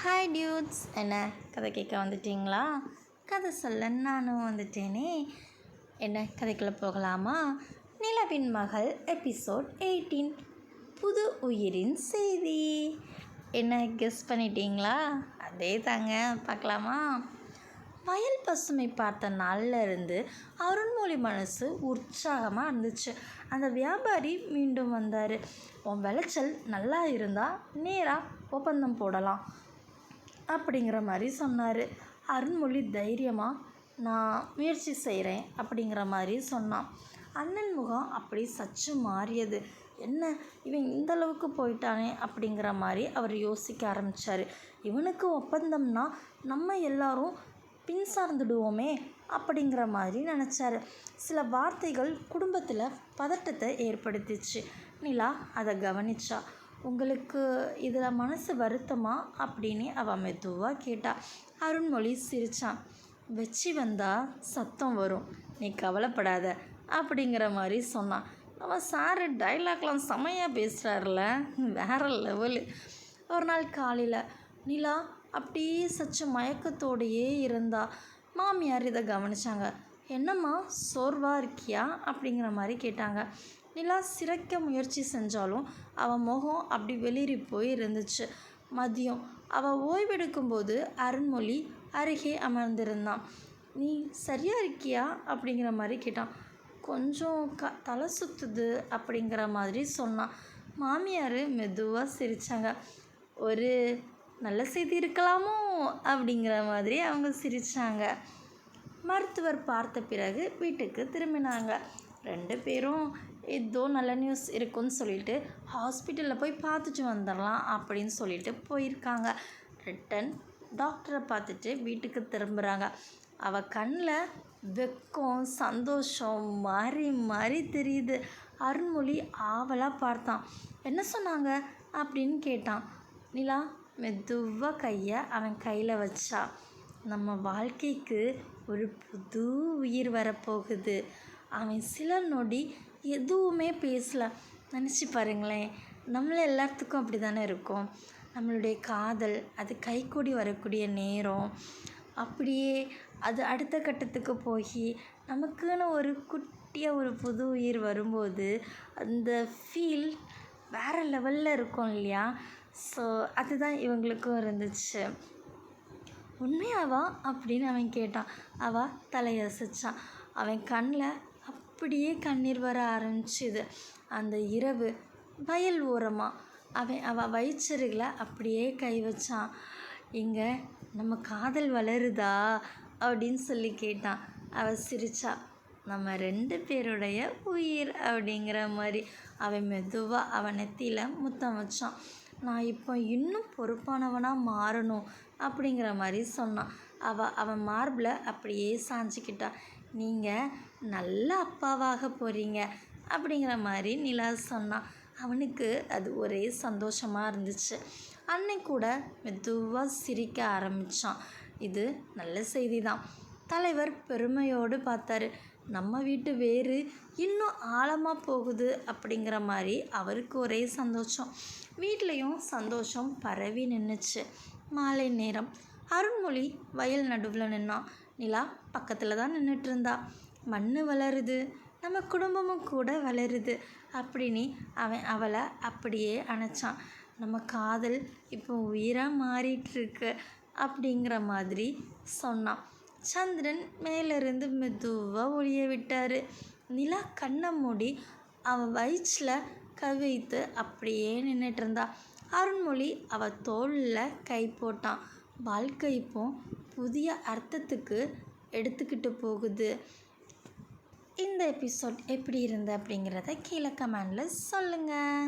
Hi dudes, என்ன கதை கேட்க வந்துட்டீங்களா? கதை சொல்ல நானும் வந்துட்டேனே. என்ன கதைக்குள்ளே போகலாமா? நிலவின் மகள் எபிசோட் 18, புது உயிரின் செய்தி. என்ன கெஸ் பண்ணிட்டீங்களா? அதே தாங்க, பார்க்கலாமா? வயல் பசுமை பார்த்த நாளில் இருந்து அருண்மொழி மனசு உற்சாகமாக இருந்துச்சு. அந்த வியாபாரி மீண்டும் வந்தார். உன் விளைச்சல் நல்லா இருந்தால் நேராக ஒப்பந்தம் போடலாம் அப்படிங்கிற மாதிரி சொன்னார். அருண்மொழி தைரியமாக நான் முயற்சி செய்கிறேன் அப்படிங்கிற மாதிரி சொன்னான். அண்ணன் முகம் அப்படி சச்சு மாறியது. என்ன இவன் இந்தளவுக்கு போயிட்டானே அப்படிங்கிற மாதிரி அவர் யோசிக்க ஆரம்பித்தார். இவனுக்கு ஒப்பந்தம்னா நம்ம எல்லாரும் பின் சார்ந்துடுவோமே அப்படிங்கிற மாதிரி நினச்சாரு. சில வார்த்தைகள் குடும்பத்தில் பதட்டத்தை ஏற்படுத்திச்சு. நிலா அதை கவனிச்சா. உங்களுக்கு இதில் மனசு வருத்தமா அப்படின்னு அவன் மெதுவாக கேட்டா. அருண்மொழி சிரித்தான். வெச்சி வந்தால் சத்தம் வரும், நீ கவலைப்படாத அப்படிங்கிற மாதிரி சொன்னான். அவன் சாரு டைலாக்லாம் செம்மையாக பேசுகிறாருல, வேற லெவலு. ஒரு நாள் காலையில் நிலா அப்படியே சற்று மயக்கத்தோடையே இருந்தா. மாமியார் இதை கவனித்தாங்க. என்னம்மா சோர்வாக இருக்கியா அப்படிங்கிற மாதிரி கேட்டாங்க. நிலா சிரிக்க முயற்சி செஞ்சாலும் அவன் முகம் அப்படி வெளிரி போய் இருந்துச்சு. மதியம் அவள் ஓய்வெடுக்கும்போது அருண்மொழி அருகே அமர்ந்திருந்தான். நீ சரியாக இருக்கியா அப்படிங்கிற மாதிரி கேட்டான். கொஞ்சம் தலை சுற்றுது அப்படிங்கிற மாதிரி சொன்னான். மாமியார் மெதுவாக சிரித்தாங்க. ஒரு நல்ல செய்தி இருக்கலாமோ அப்படிங்கிற மாதிரி அவங்க சிரித்தாங்க. மருத்துவர் பார்த்த பிறகு வீட்டுக்கு திரும்பினாங்க. 2 பேரும் ஏதோ நல்ல நியூஸ் இருக்குன்னு சொல்லிட்டு ஹாஸ்பிட்டலில் போய் பார்த்துட்டு வந்துடலாம் அப்படின்னு சொல்லிட்டு போயிருக்காங்க. ரிட்டன் டாக்டரை பார்த்துட்டு வீட்டுக்கு திரும்புகிறாங்க. அவள் கண்ணில் வெக்கம் சந்தோஷம் மாறி மாறி தெரியுது. அருண்மொழி ஆவலாக பார்த்தான். என்ன சொன்னாங்க அப்படின்னு கேட்டான். நிலா மெதுவாக கையை அவன் கையில் வச்சா. நம்ம வாழ்க்கைக்கு ஒரு புது உயிர் வரப்போகுது. அவன் சில நொடி எதுவுமே பேசலை. நினச்சி பாருங்களேன், நம்மள எல்லாத்துக்கும் அப்படி தானே இருக்கும். நம்மளுடைய காதல் அது கைக்கூடி வரக்கூடிய நேரம், அப்படியே அது அடுத்த கட்டத்துக்கு போய் நமக்குன்னு ஒரு குட்டியாக ஒரு புது உயிர் வரும்போது அந்த ஃபீல் வேறு லெவலில் இருக்கும் இல்லையா? ஸோ அதுதான் இவங்களுக்கும் இருந்துச்சு. உண்மையாவா அப்படின்னு அவன் கேட்டான். அவள் தலையசைச்சான். அவன் கண்ணில் அப்படியே கண்ணீர் வர ஆரம்பிச்சுது. அந்த இரவு வயல் ஓரமாக அவள் வயிற்றருகில் அப்படியே கை வச்சான். இங்கே நம்ம காதல் வளருதா அப்படின்னு சொல்லி கேட்டான். அவள் சிரிச்சா. நம்ம 2 பேருடைய உயிர் அப்படிங்கிற மாதிரி. அவன் மெதுவாக அவன் நெத்தியில் முத்தம் வச்சான். நான் இப்போ இன்னும் பொறுப்பானவனாக மாறணும் அப்படிங்கிற மாதிரி சொன்னான். அவன் மார்பில் அப்படியே சாஞ்சிக்கிட்டான். நீங்கள் நல்ல அப்பாவாக போகிறீங்க அப்படிங்கிற மாதிரி நிலா சொன்னான். அவனுக்கு அது ஒரே சந்தோஷமாக இருந்துச்சு. அன்னைக்கு கூட மெதுவாக சிரிக்க ஆரம்பித்தான். இது நல்ல செய்தி தான். தலைவர் பெருமையோடு பார்த்தாரு. நம்ம வீட்டு வேறு இன்னும் ஆழமாக போகுது அப்படிங்கிற மாதிரி அவருக்கு ஒரே சந்தோஷம். வீட்லேயும் சந்தோஷம் பரவி நின்றுச்சு. மாலை நேரம் அருண்மொழி வயல் நடுவில் நின்னான். நிலா பக்கத்தில் தான் நின்றுட்டு இருந்தா. மண் வளருது, நம்ம குடும்பமும் கூட வளருது அப்படின்னு அவன் அவளை அப்படியே அணைச்சான். நம்ம காதல் இப்போ உயிராக மாறிட்டுருக்கு அப்படிங்கிற மாதிரி சொன்னான். சந்திரன் மேலேருந்து மெதுவாக ஒளிய விட்டார். நிலா கண்ணை மூடி அவன் வயிற்றில் கவித்து அப்படியே நின்றுட்டு இருந்தா. அருண்மொழி அவள் தோளில் கை போட்டான். வாழ்க்கை இப்போ புதிய அர்த்தத்துக்கு எடுத்துக்கிட்டு போகுது. இந்த எபிசோட் எப்படி இருந்து அப்படிங்கிறத கீழே கமெண்டில் சொல்லுங்கள்.